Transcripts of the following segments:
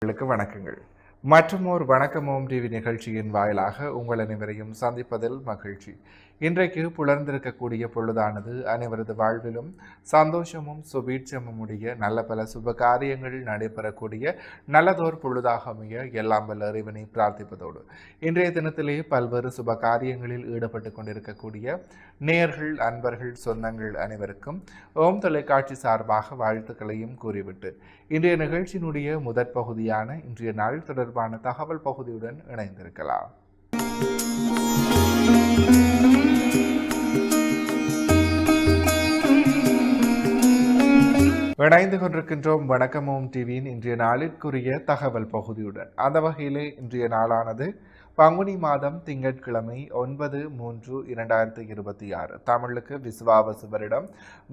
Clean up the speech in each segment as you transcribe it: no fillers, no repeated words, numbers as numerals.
வணக்கங்கள். மற்றுமோர் வணக்கமோம் டிவி நிகழ்ச்சியின் வாயிலாக உங்கள் அனைவரையும் சந்திப்பதில் மகிழ்ச்சி. இன்றைக்கு புலர்ந்திருக்கக்கூடிய பொழுதானது அனைவரது வாழ்விலும் சந்தோஷமும் சுபீட்சமும் உடைய நல்ல பல சுப காரியங்கள் நடைபெறக்கூடிய நல்லதோர் பொழுதாக அமைய எல்லாம் வல்ல இறைவனை பிரார்த்திப்பதோடு இன்றைய தினத்திலே பல்வேறு சுப காரியங்களில் ஈடுபட்டு கொண்டிருக்கக்கூடிய நேயர்கள், அன்பர்கள், சொந்தங்கள் அனைவருக்கும் ஓம் தொலைக்காட்சி சார்பாக வாழ்த்துக்களையும் கூறிவிட்டு இன்றைய நிகழ்ச்சியினுடைய முதற் பகுதியான இன்றைய நாள் தொடர்பான தகவல் பகுதியுடன் இணைந்திருக்கலாம். இணைந்து கொண்டிருக்கின்றோம் வணக்கமோம் டிவியின் இன்றைய நாளிற்குரிய தகவல் பகுதியுடன். அந்த வகையிலே இன்றைய நாளானது பங்குனி மாதம் திங்கட்கிழமை 9/3/2026 தமிழுக்கு விசுவாவசு வருடம்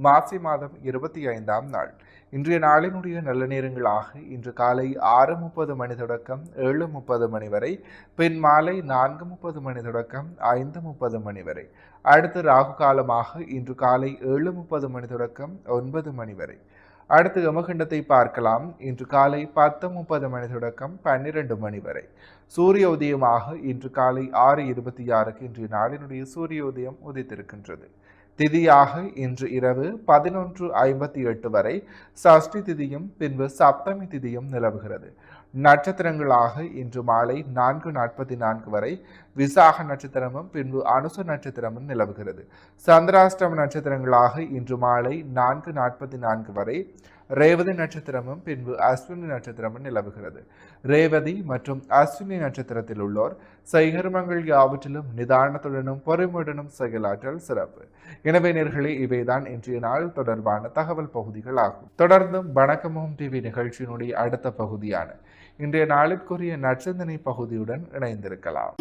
மாசி மாதம் 25ஆம் நாள். இன்றைய நாளினுடைய நல்ல நேரங்களாக இன்று காலை 6:30 மணி தொடக்கம் 7:30 மணி வரை, பின் மாலை 4:30 மணி தொடக்கம் 5:30 மணி வரை. அடுத்து ராகு காலமாக இன்று காலை 7:30 மணி தொடக்கம் 9 மணி வரை. அடுத்து யமகண்டத்தை பார்க்கலாம். இன்று காலை 10:30 மணி தொடக்கம் 12 மணி வரை. சூரிய உதயமாக இன்று காலை 6:26க்கு இன்றைய நாளினுடைய சூரிய உதயம் உதித்திருக்கின்றது. திதியாக இன்று இரவு 11:58 வரை சஷ்டி திதியும் பின்பு சப்தமி திதியும் நிலவுகிறது. நட்சத்திரங்களாக இன்று மாலை 4:44 வரை விசாக நட்சத்திரமும் பின்பு அனுச நட்சத்திரமும் நிலவுகிறது. சந்திராஷ்டம நட்சத்திரங்களாக இன்று மாலை 4:44 வரை ரேவதி நட்சத்திரமும் பின்பு அஸ்வினி நட்சத்திரமும் நிலவுகிறது. ரேவதி மற்றும் அஸ்வினி நட்சத்திரத்தில் உள்ளோர் செய்கர்மங்கள் யாவற்றிலும் நிதானத்துடனும் பொறுமையுடனும் செயலாற்றல் சிறப்பு. எனவே நேர்களே, இவைதான் இன்றைய நாள் தொடர்பான தகவல் பகுதிகள் ஆகும். தொடர்ந்தும் வணக்கமோம் டிவி நிகழ்ச்சியினுடைய அடுத்த பகுதியான இன்றைய நாளிற்குரிய நற்சிந்தனை பகுதியுடன் இணைந்திருக்கலாம்.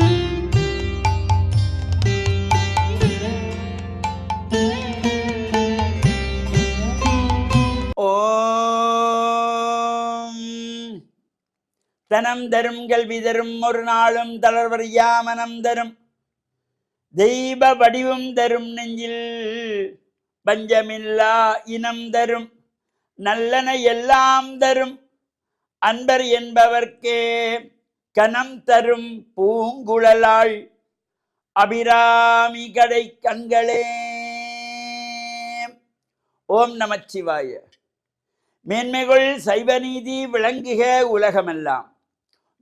தனம் தரும் கல்வி தரும் ஒரு நாளும் தளர்வறியா மனம் தரும் தெய்வ வடிவம் தரும் நெஞ்சில் பஞ்சமில்லா இனம் தரும் நல்லன எல்லாம் தரும் அன்பர் என்பவர்க்கே கனம் தரும் பூங்குழலாள் அபிராமி கடை கண்களே. ஓம் நமச்சிவாய. மேன்மைகள் சைவநீதி விளங்குக உலகமெல்லாம்.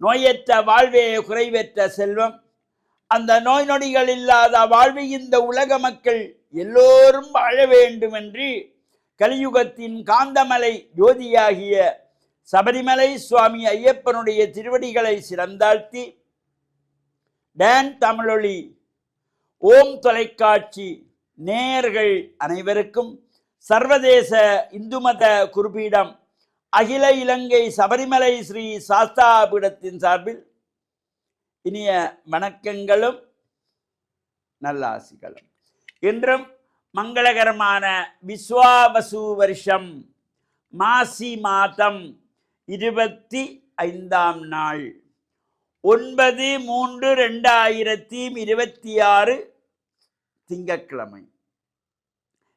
நோயற்ற வாழ்வே குறைவற்ற செல்வம். அந்த நோய் நொடிகள் இல்லாத வாழ்வை இந்த உலக மக்கள் எல்லோரும் வாழ வேண்டும் என்று கலியுகத்தின் காந்தமலை ஜோதியாகிய சபரிமலை சுவாமி ஐயப்பனுடைய திருவடிகளை சிறந்தாழ்த்தி டான் தமிழொலி ஓம் தொலைக்காட்சி நேயர்கள் அனைவருக்கும் சர்வதேச இந்து மத குருபீடம் அகில இலங்கை சபரிமலை ஸ்ரீ சாஸ்தா பீடத்தின் சார்பில் இனிய வணக்கங்களும் நல்லாசிகளும். இன்றும் மங்களகரமான விஸ்வாவசு வருஷம் மாசி மாதம் 25ஆம் நாள் 9/3/2026 திங்கட்கிழமை.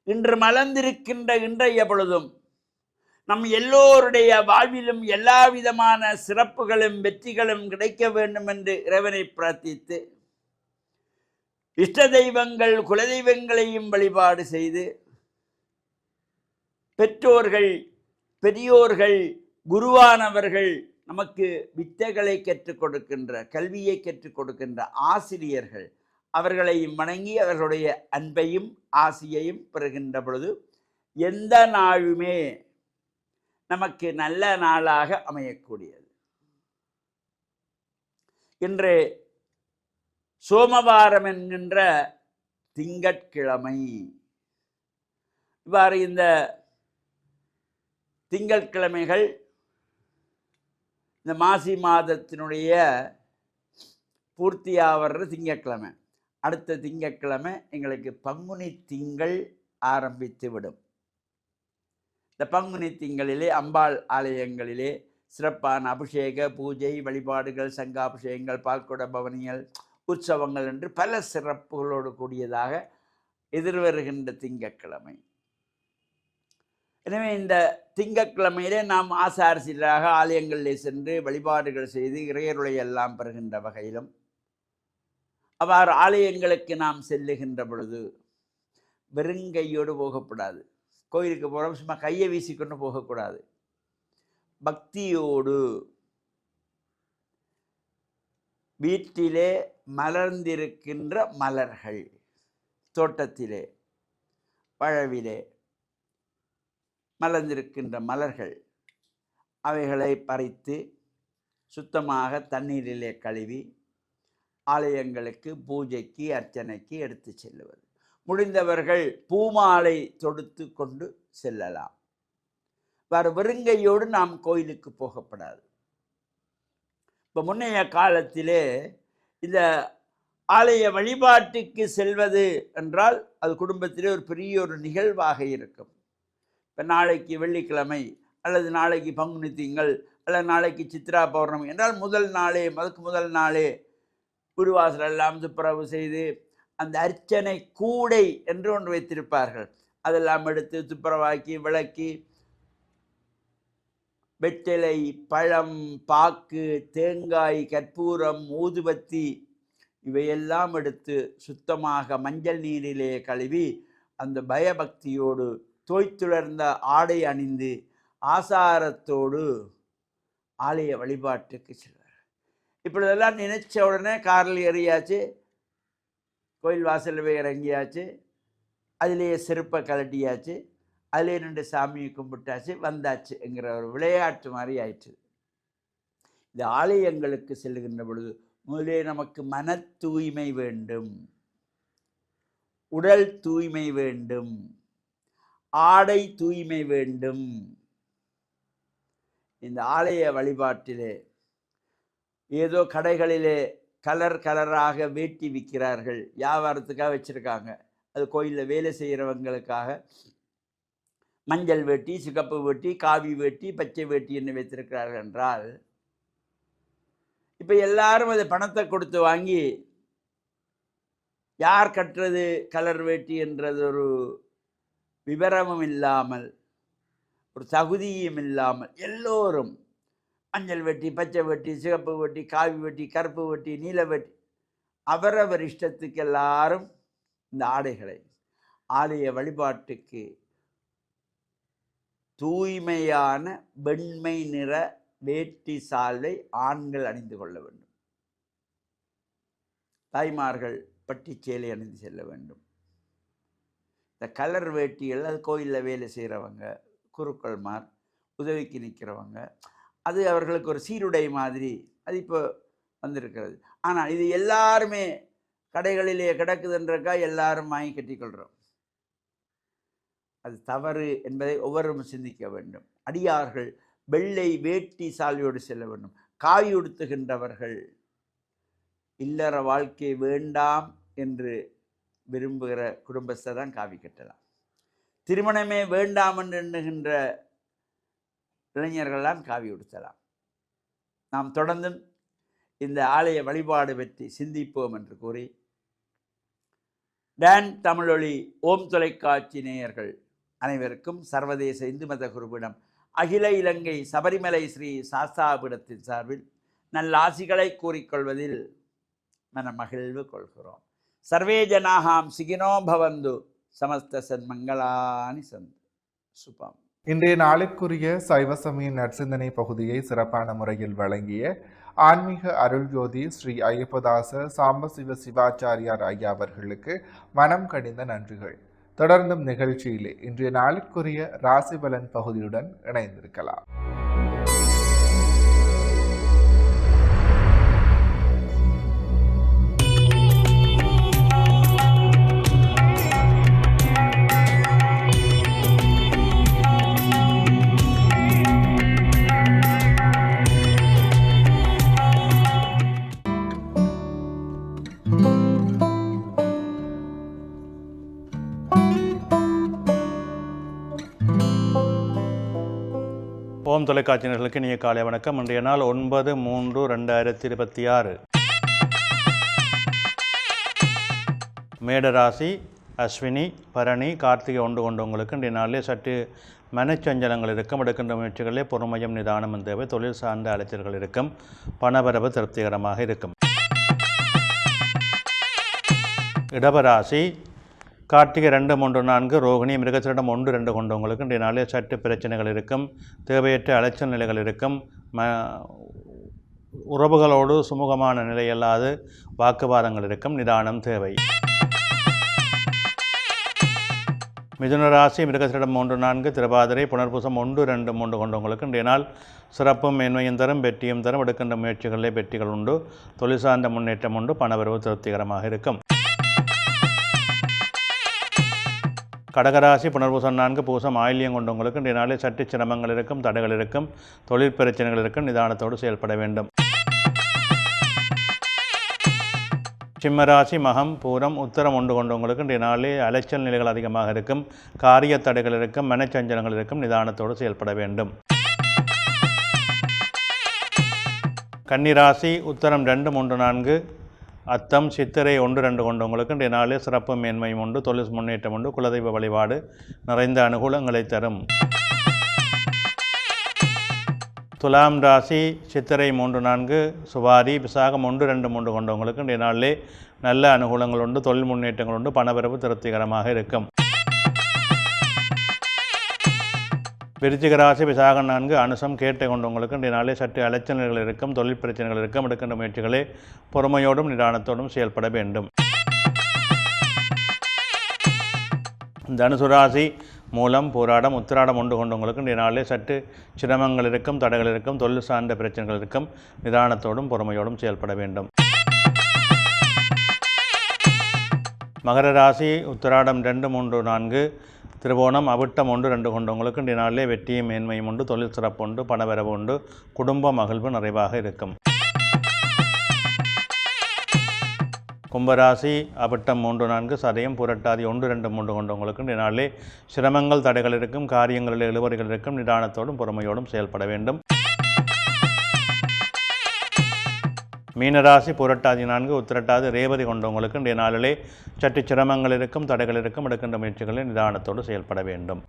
இன்று மலர்ந்திருக்கின்ற இன்றைய பொழுதும் நம் எல்லோருடைய வாழ்விலும் எல்லா விதமான சிறப்புகளும் வெற்றிகளும் கிடைக்க வேண்டும் என்று இறைவனை பிரார்த்தித்து இஷ்ட தெய்வங்கள் குலதெய்வங்களையும் வழிபாடு செய்து பெற்றோர்கள், பெரியோர்கள், குருவானவர்கள், நமக்கு வித்தைகளை கற்றுக் கொடுக்கின்ற, கல்வியை கற்றுக் கொடுக்கின்ற ஆசிரியர்கள் அவர்களையும் வணங்கி அவர்களுடைய அன்பையும் ஆசியையும் பெறுகின்ற பொழுது எந்த நாளுமே நமக்கு நல்ல நாளாக அமையக்கூடியது. இன்று சோமவாரம் என்கின்ற திங்கட்கிழமை. இவ்வாறு இந்த திங்கட்கிழமைகள் இந்த மாசி மாதத்தினுடைய பூர்த்தியாகிற திங்கட்கிழமை. அடுத்த திங்கட்கிழமை எங்களுக்கு பங்குனி திங்கள் ஆரம்பித்து விடும். இந்த பங்குனி திங்களிலே அம்பாள் ஆலயங்களிலே சிறப்பான அபிஷேக பூஜை வழிபாடுகள், சங்காபிஷேகங்கள், பால்குட பவனியல், உற்சவங்கள் என்று பல சிறப்புகளோடு கூடியதாக எதிர்வருகின்ற திங்கட்கிழமை. எனவே இந்த திங்கட்கிழமையிலே நாம் ஆசாரசீராக ஆலயங்களிலே சென்று வழிபாடுகள் செய்து இறையருளை எல்லாம் பெறுகின்ற வகையிலும், அவ்வாறு ஆலயங்களுக்கு நாம் செல்லுகின்ற பொழுது வெறுங்கையோடு போகக்கூடாது. கோயிலுக்கு போகிறோம் சும்மா கையை வீசிக்கொண்டு போகக்கூடாது. பக்தியோடு வீட்டிலே மலர்ந்திருக்கின்ற மலர்கள், தோட்டத்திலே பழவிலே மலர்ந்திருக்கின்ற மலர்கள், அவைகளை பறித்து சுத்தமாக தண்ணீரிலே கழுவி ஆலயங்களுக்கு பூஜைக்கு அர்ச்சனைக்கு எடுத்து செல்லுவது. முடிந்தவர்கள் பூமாலை தொடுத்து கொண்டு செல்லலாம். வேறு வெறுங்கையோடு நாம் கோயிலுக்கு போகப்படாது. இப்போ முன்னைய காலத்திலே இந்த ஆலய வழிபாட்டுக்கு செல்வது என்றால் அது குடும்பத்திலே ஒரு பெரிய ஒரு நிகழ்வாக இருக்கும். இப்போ நாளைக்கு வெள்ளிக்கிழமை அல்லது நாளைக்கு பங்குனி திங்கள் அல்லது நாளைக்கு சித்ரா பௌர்ணமி என்றால் முதல் நாளே குருவாசல் எல்லாம் துப்புரவு செய்து அந்த அர்ச்சனை கூடை என்று ஒன்று வைத்திருப்பார்கள். அதெல்லாம் எடுத்து துப்புரவாக்கி விளக்கி வெற்றிலை, பழம், பாக்கு, தேங்காய், கற்பூரம், ஊதுபத்தி இவையெல்லாம் எடுத்து சுத்தமாக மஞ்சள் நீரிலே கழுவி அந்த பயபக்தியோடு தோய்த்துளர்ந்த ஆடை அணிந்து ஆசாரத்தோடு ஆலய வழிபாட்டுக்கு செல்வார். இப்பொழுதெல்லாம் நினைச்ச உடனே காரில் ஏறியாச்சு, கோயில் வாசலில் போய் இறங்கியாச்சு, அதிலேயே செருப்பை கலட்டியாச்சு, அதிலே 2 சாமியை கும்பிட்டாச்சு, வந்தாச்சு என்கிற ஒரு விளையாட்டு மாதிரி ஆயிடுச்சு. இந்த ஆலயங்களுக்கு செல்லுகின்ற பொழுது முதலே நமக்கு மன தூய்மை வேண்டும், உடல் தூய்மை வேண்டும், ஆடை தூய்மை வேண்டும். இந்த ஆலய வழிபாட்டிலே ஏதோ கடைகளிலே கலராக வேட்டி விற்கிறார்கள், வியாபாரத்துக்காக வச்சுருக்காங்க. அது கோயிலில் வேலை செய்கிறவங்களுக்காக மஞ்சள் வேட்டி, சிகப்பு வேட்டி, காவி வேட்டி, பச்சை வேட்டி என்று வைத்திருக்கிறார்கள் என்றால், இப்போ எல்லாரும் அதை பணத்தை கொடுத்து வாங்கி யார் கட்டுறது கலர் வேட்டி என்றது ஒரு விவரமும் இல்லாமல், ஒரு தகுதியும் இல்லாமல் எல்லோரும் மஞ்சள் வெட்டி, பச்சை வெட்டி, சிகப்பு வெட்டி, காவி வெட்டி, கருப்பு வெட்டி, நீல வெட்டி, அவரவர் இஷ்டத்துக்கு எல்லாரும் இந்த ஆடைகளை ஆலய வழிபாட்டுக்கு தூய்மையான வெண்மை நிற வேட்டி சால்வை ஆண்கள் அணிந்து கொள்ள வேண்டும். தாய்மார்கள் பட்டி சேலை அணிந்து செல்ல வேண்டும். இந்த கலர் வேட்டிகள் அது கோயிலில் வேலை செய்கிறவங்க, குருக்கள்மார், உதவிக்கு நிற்கிறவங்க, அது அவர்களுக்கு ஒரு சீருடை மாதிரி அது இப்போ வந்திருக்கிறது. ஆனால் இது எல்லாருமே கடைகளிலே கிடக்குதுன்றக்கா எல்லாரும் வாங்கி கட்டிக்கொள்கிறோம். அது தவறு என்பதை ஒவ்வொருவரும் சிந்திக்க வேண்டும். அடியார்கள் வெள்ளை வேட்டி சால்வையோடு செல்ல வேண்டும். காவி உடுத்துகின்றவர்கள் இல்லற வாழ்க்கை வேண்டாம் என்று விரும்புகிற குடும்பத்தை தான் காவி கட்டலாம். திருமணமே வேண்டாம் என்று எண்ணுகின்ற இளைஞர்கள்லாம் காவி உடுத்தலாம். நாம் தொடர்ந்து இந்த ஆலய வழிபாடு பற்றி சிந்திப்போம் என்று கூறி, டான் தமிழொலி ஓம் தொலைக்காட்சி நேயர்கள் அனைவருக்கும் சர்வதேச இந்து மத குருவிடம் அகில இலங்கை சபரிமலை ஸ்ரீ சாஸ்தாபீடத்தின் சார்பில் நல்ல ஆசிகளை கூறிக்கொள்வதில் மன மகிழ்வு கொள்கிறோம். சர்வே ஜனாகாம் சிகினோ பவந்து சமஸ்த சன்மங்களானி சந்து சுபம். இன்றைய நாளுக்குரிய சைவ சமய நற்சிந்தனை பகுதியை சிறப்பான முறையில் வழங்கிய ஆன்மீக அருள்ஜோதி ஸ்ரீ ஐயப்பதாச சாம்பசிவ சிவாச்சாரியார் ஐயா அவர்களுக்கு மனம் கனிந்த நன்றிகள். தொடர்ந்தும் நிகழ்ச்சியிலே இன்றைய நாளுக்குரிய ராசிபலன் பகுதியுடன் இணைந்திருக்கலாம். ஓம் தொலைக்காட்சியினர்களுக்கு இனிய காலை வணக்கம். இன்றைய நாள் 9/3/2026. மேடராசி, அஸ்வினி, பரணி, கார்த்திகை ஒன்று கொண்டவங்களுக்கு இன்றைய நாளிலே சற்று மனச்சஞ்சலங்கள் இருக்கும், எடுக்கின்ற முயற்சிகளிலே பொறுமையும் நிதானமும் தேவை. தொழில் சார்ந்த அலைச்சல்கள் இருக்கும், பணவரவு திருப்திகரமாக இருக்கும். இடபராசி கார்த்திகை 2, 3, 4, ரோகிணி மிருகசீரிடம் 1, 2 கொண்டவங்களுக்கு இன்றைய நாளில் சற்று பிரச்சனைகள் இருக்கும், தேவையற்ற அலைச்சல் நிலைகள் இருக்கும். உறவுகளோடு சுமூகமான நிலையல்லாது வாக்குவாதங்கள் இருக்கும், நிதானம் தேவை. மிதுன ராசி மிருகசீரிடம் 3, 4, திருவாதிரை புனர்பூசம் 1, 2, 3 கொண்டவங்களுக்கு இன்றைய நாள் சிறப்பும் மேன்மையும் தரும், வெற்றியும் தரும். எடுக்கின்ற முயற்சிகளிலே வெற்றிகள் உண்டு, தொழில் சார்ந்த முன்னேற்றம் உண்டு, பணவரவு திருப்திகரமாக இருக்கும். கடகராசி புனர்பூசம் 4, பூசம் ஆயில்யம் கொண்டவங்களுக்கு இன்றைய நாளில் சற்று சிரமங்கள் இருக்கும், தடைகள் இருக்கும், தொழில் பிரச்சனைகள் இருக்கும், நிதானத்தோடு செயல்பட வேண்டும். சிம்மராசி மகம் பூரம் உத்தரம் 1 கொண்டவங்களுக்கு இன்றைய நாளில் அலைச்சல் நிலைகள் அதிகமாக இருக்கும், காரிய தடைகள் இருக்கும், மனச்சஞ்சலங்கள் இருக்கும், நிதானத்தோடு செயல்பட வேண்டும். கன்னிராசி உத்தரம் 2, 3, 4, அத்தம் சித்திரை 1, 2 கொண்டவங்களுக்கு இன்றைய நாளில் சிறப்பு மேன்மையும் உண்டு, தொழில் முன்னேற்றம் உண்டு, குலதெய்வ வழிபாடு நிறைந்த அனுகூலங்களை தரும். துலாம் ராசி சித்திரை 3, 4, சுவாரி விசாகம் 1, 2, 3 கொண்டவங்களுக்கு இன்றைய நாளிலே நல்ல அனுகூலங்கள் உண்டு, தொழில் முன்னேற்றங்கள் உண்டு, பணவரவு திருப்திகரமாக இருக்கும். விருச்சிக ராசி விசாகம் 4, அனுசம் கேட்டை கொண்டவங்களுக்கு இன்றைய நாளிலே சற்று அலைச்சல்கள் இருக்கும், தொழில் பிரச்சனைகள் இருக்கும், எடுக்கின்ற முயற்சிகளே பொறுமையோடும் நிதானத்தோடும் செயல்பட வேண்டும். தனுசு ராசி மூலம் போராடம் உத்திராடம் 1 கொண்டவங்களுக்கு இன்றைய நாளிலே சற்று சிரமங்கள் இருக்கும், தடைகள் இருக்கும், தொழில் சார்ந்த பிரச்சனைகள் இருக்கும், நிதானத்தோடும் பொறுமையோடும் செயல்பட வேண்டும். மகர ராசி உத்திராடம் 2, 3, 4, திருவோணம் அவிட்டம் 1, 2 கொண்டவங்களுக்கு இன்றைய நாளிலே வெற்றியும் மேன்மையும் உண்டு, தொழில் சிறப்பு உண்டு, பணவரவு உண்டு, குடும்ப மகிழ்வு நிறைவாக இருக்கும். கும்பராசி அவிட்டம் 3, 4, சதயம் புரட்டாதி 1, 2, 3 கொண்டவங்களுக்கு இன்றைய நாளிலே சிரமங்கள் தடைகள் இருக்கும், காரியங்களில் இழுபறிகள் இருக்கும், நிதானத்தோடும் பொறுமையோடும் செயல்பட வேண்டும். மீனராசி புரட்டாதி 4, உத்திரட்டாதி ரேவதி கொண்டவங்களுக்கு இன்றைய நாளிலே சற்று சிரமங்கள் இருக்கும், தடைகள் இருக்கும், எடுக்கின்ற முயற்சிகளில் நிதானத்தோடு செயல்பட வேண்டும்.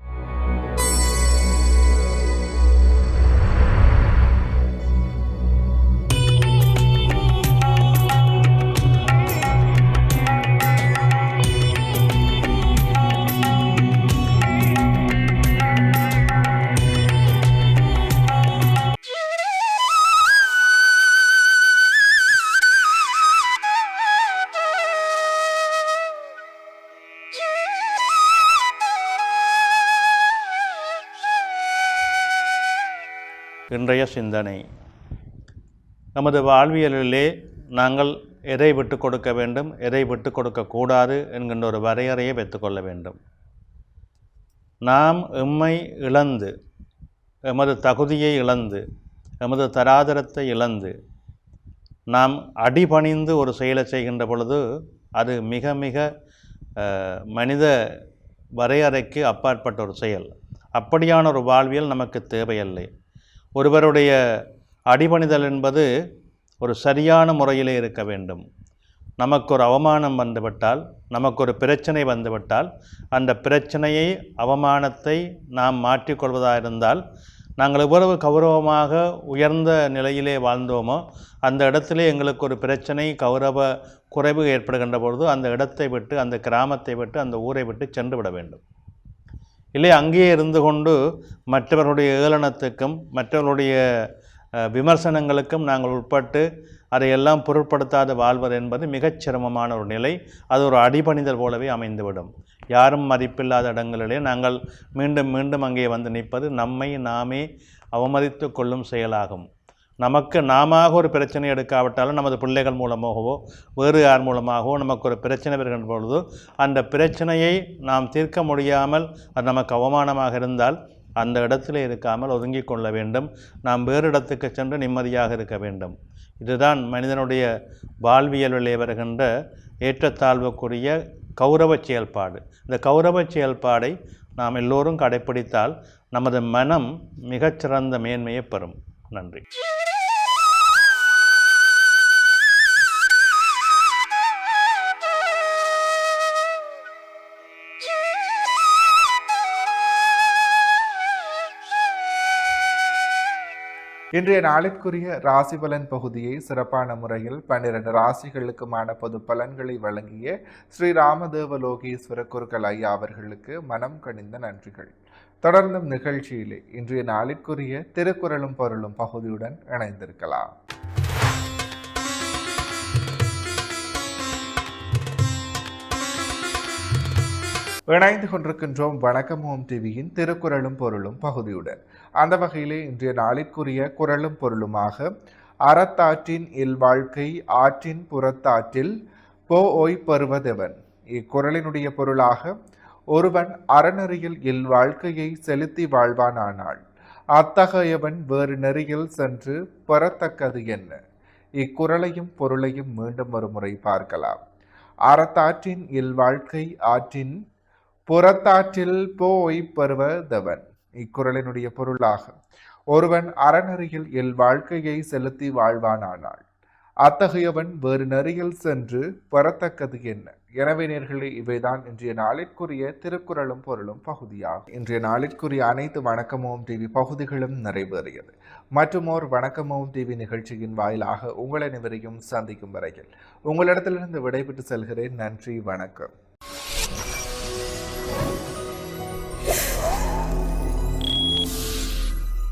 இன்றைய சிந்தனை. நமது வாழ்வியலிலே நாங்கள் எதை விட்டு கொடுக்க வேண்டும், எதை விட்டு கொடுக்கக்கூடாது என்கின்ற ஒரு வரையறையை வைத்துக்கொள்ள வேண்டும். நாம் எம்மை இழந்து, எமது தகுதியை இழந்து, எமது தராதரத்தை இழந்து நாம் அடிபணிந்து ஒரு செயலை செய்கின்ற பொழுது அது மிக மிக மனித வரையறைக்கு அப்பாற்பட்ட ஒரு செயல். அப்படியான ஒரு வாழ்வியல் நமக்கு தேவையில்லை. ஒருவருடைய அடிபணிதல் என்பது ஒரு சரியான முறையிலே இருக்க வேண்டும். நமக்கு ஒரு அவமானம் வந்துவிட்டால், நமக்கு ஒரு பிரச்சனை வந்துவிட்டால், அந்த பிரச்சனையை அவமானத்தை நாம் மாற்றிக்கொள்வதாக இருந்தால், நாங்கள் எவ்வளவு கௌரவமாக உயர்ந்த நிலையிலே வாழ்ந்தோமோ அந்த இடத்திலே எங்களுக்கு ஒரு பிரச்சனை கௌரவ குறைவு ஏற்படுகின்ற பொழுது அந்த இடத்தை விட்டு, அந்த கிராமத்தை விட்டு, அந்த ஊரை விட்டு சென்று விட வேண்டும். இல்லை அங்கேயே இருந்து கொண்டு மற்றவர்களுடைய ஏளனத்துக்கும் மற்றவர்களுடைய விமர்சனங்களுக்கும் நாங்கள் உட்பட்டு அதையெல்லாம் பொருட்படுத்தாது வாழ்வது என்பது மிகச் சிரமமான ஒரு நிலை. அது ஒரு அடிபணிதல் போலவே அமைந்துவிடும். யாரும் மதிப்பில்லாத இடங்களிலே நாங்கள் மீண்டும் மீண்டும் அங்கே வந்து நிற்பது நம்மை நாமே அவமதித்து கொள்ளும் செயலாகும். நமக்கு நாம ஒரு பிரச்சனை எடுக்காவிட்டாலும் நமது பிள்ளைகள் மூலமாகவோ வேறு யார் மூலமாகவோ நமக்கு ஒரு பிரச்சனை வருகின்ற பொழுது அந்த பிரச்சனையை நாம் தீர்க்க முடியாமல் அது நமக்கு அவமானமாக இருந்தால் அந்த இடத்துல இருக்காமல் ஒதுங்கி கொள்ள வேண்டும். நாம் வேறு இடத்துக்கு சென்று நிம்மதியாக இருக்க வேண்டும். இதுதான் மனிதனுடைய வாழ்வியலிலே வருகின்ற ஏற்றத்தாழ்வுக்குரிய கௌரவ செயல்பாடு. இந்த கௌரவ செயல்பாடை நாம் எல்லோரும் கடைப்பிடித்தால் நமது மனம் மிகச்சிறந்த மேன்மையை பெறும். நன்றி. இன்றைய நாளிற்குரிய ராசி பலன் பகுதியை சிறப்பான முறையில் 12 ராசிகளுக்குமான பொது பலன்களை வழங்கிய ஸ்ரீ ராமதேவலோகேஸ்வர குருக்கள் ஐயா அவர்களுக்கு மனம் கனிந்த நன்றிகள். தொடர்ந்தும் நிகழ்ச்சியிலே இன்றைய நாளிற்குரிய திருக்குறளும் பொருளும் பகுதியுடன் இணைந்திருக்கலாம். இணைந்து கொண்டிருக்கின்றோம் வணக்கம் ஓம் டிவியின் திருக்குறளும் பொருளும் பகுதியுடன். அந்த வகையிலே இன்றைய நாளிற்குரிய குறளும் பொருளுமாக அறத்தாற்றின் இல்வாழ்க்கை ஆற்றின் புறத்தாற்றில் ஓய் பெறுவதெவன். இக்குறளினுடைய பொருளாக ஒருவன் அறநெறியில் இல்வாழ்க்கையை செலுத்தி வாழ்வானானால் அத்தகையவன் வேறு நெறியில் சென்று பெறத்தக்கது என்ன. இக்குறளையும் பொருளையும் மீண்டும் ஒரு முறை பார்க்கலாம். அறத்தாற்றின் இல்வாழ்க்கை ஆற்றின் புறத்தாற்றில் போய் பெறுவதவன். இக்குறளினுடைய பொருளாக ஒருவன் அறநெறியில் வாழ்க்கையை செலுத்தி வாழ்வானானால் அத்தகையவன் வேறு நெறியில் சென்று பெறத்தக்கது என்ன. எனவே நேர்களே, இவைதான் இன்றைய நாளிற்குரிய திருக்குறளும் பொருளும் பகுதியாகும். இன்றைய நாளிற்குரிய அனைத்து வணக்கமோம் டிவி பகுதிகளும் நிறைவேறியது. மற்றுமோர் வணக்கமோம் டிவி நிகழ்ச்சியின் வாயிலாக உங்கள் அனைவரையும் சந்திக்கும் வரையில் உங்களிடத்திலிருந்து விடைபெற்று செல்கிறேன். நன்றி, வணக்கம்.